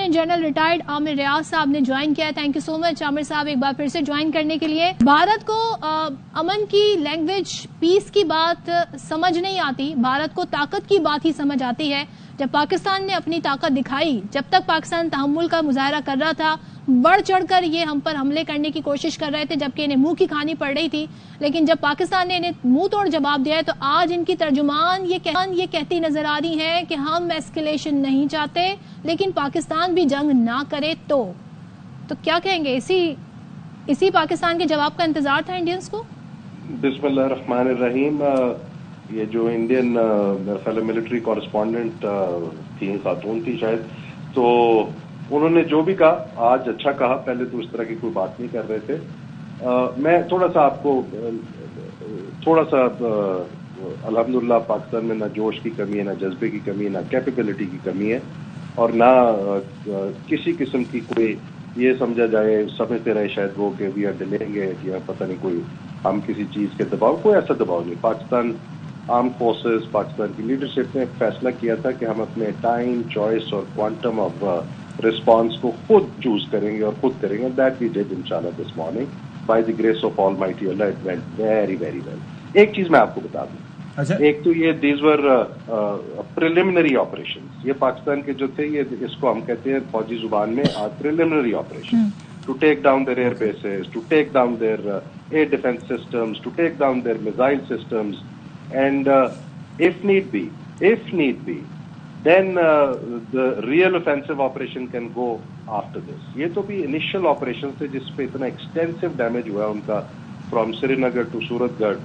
Lieutenant general retired عامر ریاض صاحب نے join کیا ہے. تھینک یو سو مچ عامر صاحب ایک بار پھر سے جوائن کرنے کے لیے. بھارت کو امن کی لینگویج پیس کی بات سمجھ نہیں آتی, بھارت کو طاقت کی بات ہی سمجھ آتی ہے. جب پاکستان نے اپنی طاقت دکھائی, جب تک پاکستان تحمل کا مظاہرہ کر رہا تھا, بڑھ چڑھ کر یہ ہم پر حملے کرنے کی کوشش کر رہے تھے جبکہ انہیں منہ کی کھانی پڑ رہی تھی. لیکن جب پاکستان نے انہیں منہ توڑ جواب دیا ہے تو آج ان کی ترجمان یہ کہتی نظر آ رہی ہیں کہ ہم ایسکیلیشن نہیں چاہتے لیکن پاکستان بھی جنگ نہ کرے تو کیا کہیں گے؟ اسی پاکستان کے جواب کا انتظار تھا انڈینز کو. بسم اللہ الرحمن الرحیم. یہ جو انڈین ملٹری کورسپونڈنٹ تھی, خاتون تھی شاید, تو انہوں نے جو بھی کہا آج اچھا کہا. پہلے تو اس طرح کی کوئی بات نہیں کر رہے تھے. میں تھوڑا سا آپ کو الحمدللہ پاکستان میں نہ جوش کی کمی ہے, نہ جذبے کی کمی ہے, نہ کیپیبلٹی کی کمی ہے, اور نہ کسی قسم کی کوئی یہ سمجھا جائے, سمجھتے رہے شاید وہ کہ وی آر ڈیلینگ اٹ یا پتہ نہیں کوئی ہم کسی چیز کے دباؤ. کوئی ایسا دباؤ نہیں. پاکستان آرم فورسز, پاکستان کی لیڈرشپ نے فیصلہ کیا تھا کہ ہم اپنے ٹائم, چوائس اور کوانٹم آف رسپانس کو خود چوز کریں گے اور خود کریں گے. دیٹ وی ڈیڈ انشاءاللہ this morning by the grace of almighty Allah. It went very very well. ایک چیز میں آپ کو بتا دوں, ایک تو یہ دیز ور پریلیمنری آپریشنز. یہ پاکستان کے جو تھے, یہ اس کو ہم کہتے ہیں فوجی زبان میں preliminary operation, to take down their air bases, to take down their air defence systems, to take down their missile systems, and if need be then the real offensive operation can go after this. یہ تو بھی initial operation تھے جس پہ اتنا extensive damage ہوا ان کا, from Sri Nagar to سورت گڑھ.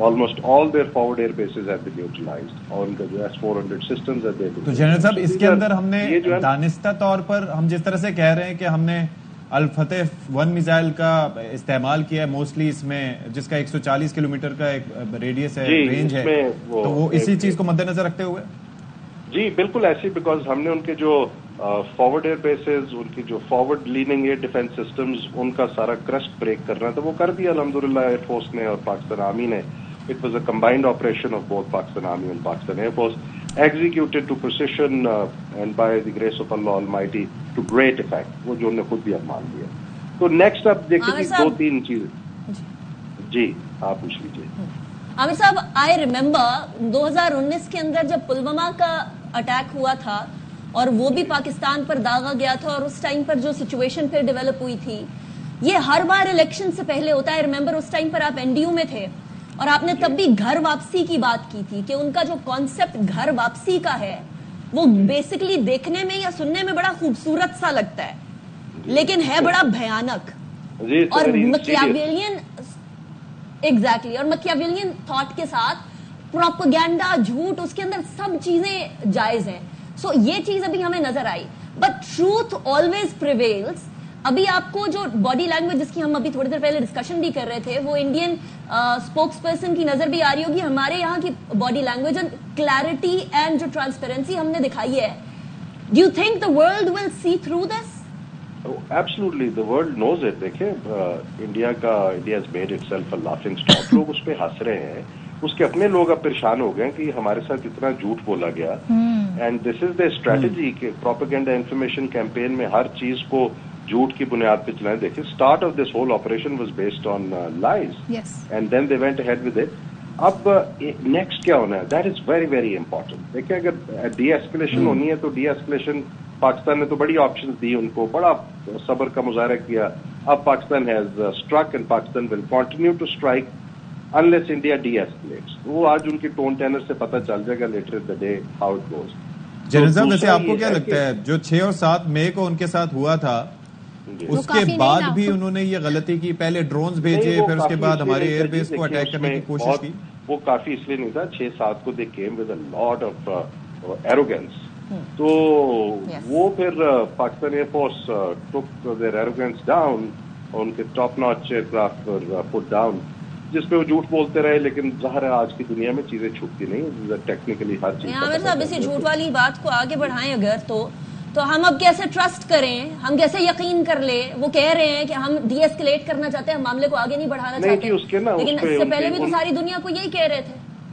almost all their forward air bases have been utilized, اور ان کا جو S-400 systems ہے. تو جنرل صاحب اس کے اندر ہم نے دانستہ طور پر ہم جس طرح سے کہہ رہے ہیں کہ ہم نے الفتح 1 میزائل کا استعمال کیا ہے موسٹلی اس میں, جس کا 140 کلومیٹر کا ایک ریڈیس ہے, رینج ہے, تو وہ اسی چیز کو مد نظر رکھتے ہوئے جی بالکل ایسی, بیکاز ہم نے ان کے جو فارورڈ ایئر بیسز, ان کی جو فارورڈ لیننگ ایئر ڈیفense سسٹمز, ان کا سارا کرسٹ بریک کرنا تھا, وہ کر دیا الحمدللہ ایئر فورس نے اور پاکستان آرمی نے. It was a combined operation of both Pakistan army and Pakistan air force, executed to precision and by the grace of Allah almighty to great effect, وہ جو انہوں نے خود بھی اب مان لیا. تو نیکسٹ اب دیکھیں 2-3 چیزیں. جی آپ پوچھ لیجیے. عامر صاحب, آئی ریمبر 2019 کے اندر جب پلوامہ کا اٹیک ہوا تھا اور وہ بھی پاکستان پر داغا گیا تھا, اور اس ٹائم پر جو سچویشن پھر ڈیولپ ہوئی تھی, یہ ہر بار الیکشن سے پہلے ہوتا ہے. ریممبر اس ٹائم پر آپ NDU میں تھے اور آپ نے تب بھی گھر واپسی کی بات کی تھی کہ ان کا جو کانسیپٹ گھر واپسی کا ہے وہ بیسیکلی دیکھنے میں یا سننے میں بڑا خوبصورت سا لگتا ہے لیکن ہے بڑا بھیانک اور مکیاویلین ایگزیکٹلی, اور مکیاویلین تھاٹ کے ساتھ پروپیگینڈا, جھوٹ, اس کے اندر سب چیزیں جائز ہیں. سو یہ چیز ابھی ہمیں نظر آئی, بٹ ٹروتھ آلویز پریویلز. ابھی آپ کو جو باڈی لینگویج جس کی ہم ابھی تھوڑی دیر پہلے ڈسکشن بھی کر رہے تھے, وہ انڈین اسپوکس پرسن کی نظر بھی آ رہی ہوگی. ہمارے یہاں کی باڈی لینگویج اور کلیئرٹی اینڈ جو ٹرانسپیرنسی ہم نے دکھائی ہے, do you think the world will see through this? Absolutely, the world knows it. دیکھیں India has made itself a laughing stock. لوگ اس پہ ہنس رہے ہیں, اس کے اپنے لوگ اب پریشان ہو گئے کہ ہمارے ساتھ اتنا جھوٹ بولا گیا. And this is the strategy کہ پروپیگنڈا انفارمیشن کیمپین میں ہر چیز کو جھوٹ کی بنیاد پہ چلائیں. دیکھیں start of this whole operation was based on lies and then they went ahead with it. اب نیکسٹ کیا ہونا ہے, that is very very important. دیکھیں اگر ڈی ایسکلیشن ہونی ہے تو ڈی ایسکلیشن پاکستان نے تو بڑی آپشنز دی ان کو, بڑا صبر کا مظاہرہ کیا. اب Pakistan has struck and Pakistan will continue to strike unless India de-escalates. وہ آج ان کی ٹون ٹینر سے پتہ چل جائے گا later in the day how it goes. General صاحب ویسے آپ کو کیا لگتا ہے جو 6 اور 7 مئی کو ان کے ساتھ ہوا تھا اس کے بعد بھی انہوں نے یہ غلطی کی, پہلے ڈرونز بھیجے پھر اس کے بعد ہمارے ایئر بیس کو اٹیک کرنے کی کوشش کی؟ وہ کافی اس لیے نہیں تھا. 6-7 کو they came with a lot of arrogance. تو وہ پھر Pakistan air force took their arrogance down, ان کے ٹاپ ناچ ایئر کرافٹ پر پٹ ڈاؤن, جس پہ وہ جھوٹ بولتے رہے. لیکن ظاہر ہے آج کی دنیا میں چیزیں چھپتی نہیں, ٹیکنیکلی ہر چیز. عامر صاحب اسی جھوٹ والی بات کو آگے بڑھائیں اگر تو ہم اب کیسے ٹرسٹ کریں, ہم کیسے یقین کر لیں؟ وہ کہہ رہے ہیں کہ ہم ڈی ایسکلیٹ کرنا چاہتے ہیں, ہم معاملے کو آگے نہیں بڑھانا چاہتے, لیکن اس سے پہلے بھی تو ساری دنیا کو یہی کہہ رہے تھے.